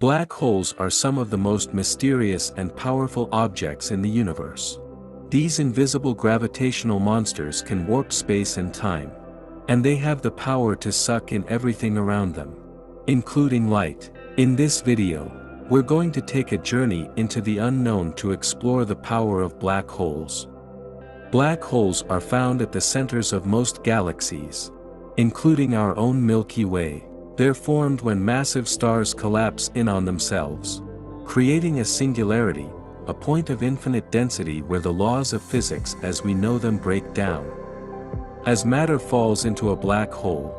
Black holes are some of the most mysterious and powerful objects in the universe. These invisible gravitational monsters can warp space and time. And they have the power to suck in everything around them, including light. In this video, we're going to take a journey into the unknown to explore the power of black holes. Black holes are found at the centers of most galaxies, including our own Milky Way. They're formed when massive stars collapse in on themselves, creating a singularity, a point of infinite density where the laws of physics as we know them break down. As matter falls into a black hole,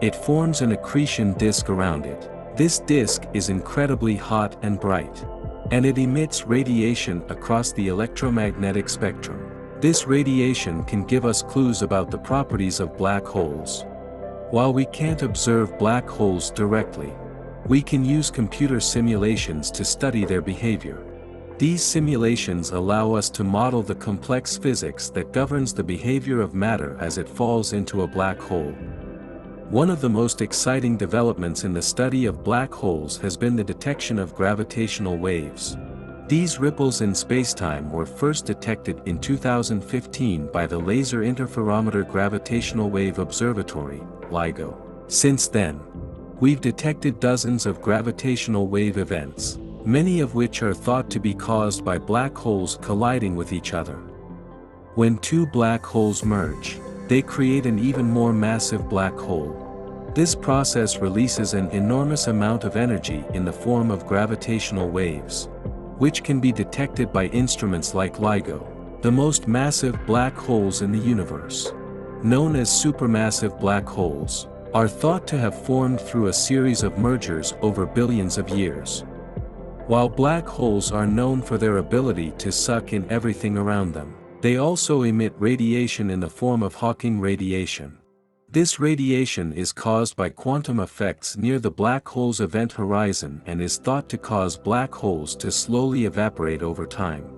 it forms an accretion disk around it. This disk is incredibly hot and bright, and it emits radiation across the electromagnetic spectrum. This radiation can give us clues about the properties of black holes. While we can't observe black holes directly, we can use computer simulations to study their behavior. These simulations allow us to model the complex physics that governs the behavior of matter as it falls into a black hole. One of the most exciting developments in the study of black holes has been the detection of gravitational waves. These ripples in spacetime were first detected in 2015 by the Laser Interferometer Gravitational Wave Observatory, LIGO. Since then, we've detected dozens of gravitational wave events, many of which are thought to be caused by black holes colliding with each other. When two black holes merge, they create an even more massive black hole. This process releases an enormous amount of energy in the form of gravitational waves, which can be detected by instruments like LIGO. The most massive black holes in the universe, known as supermassive black holes, are thought to have formed through a series of mergers over billions of years. While black holes are known for their ability to suck in everything around them, they also emit radiation in the form of Hawking radiation. This radiation is caused by quantum effects near the black hole's event horizon and is thought to cause black holes to slowly evaporate over time.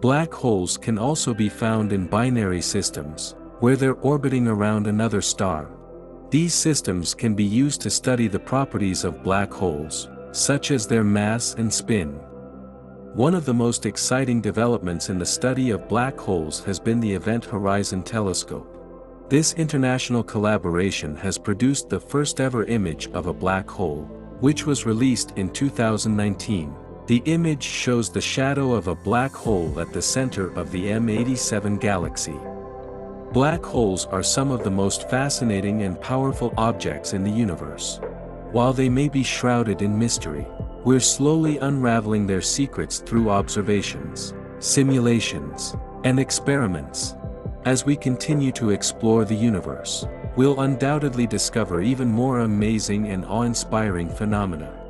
Black holes can also be found in binary systems, where they're orbiting around another star. These systems can be used to study the properties of black holes, such as their mass and spin. One of the most exciting developments in the study of black holes has been the Event Horizon Telescope. This international collaboration has produced the first ever image of a black hole, which was released in 2019. The image shows the shadow of a black hole at the center of the M87 galaxy. Black holes are some of the most fascinating and powerful objects in the universe. While they may be shrouded in mystery, we're slowly unraveling their secrets through observations, simulations, and experiments. As we continue to explore the universe, we'll undoubtedly discover even more amazing and awe-inspiring phenomena.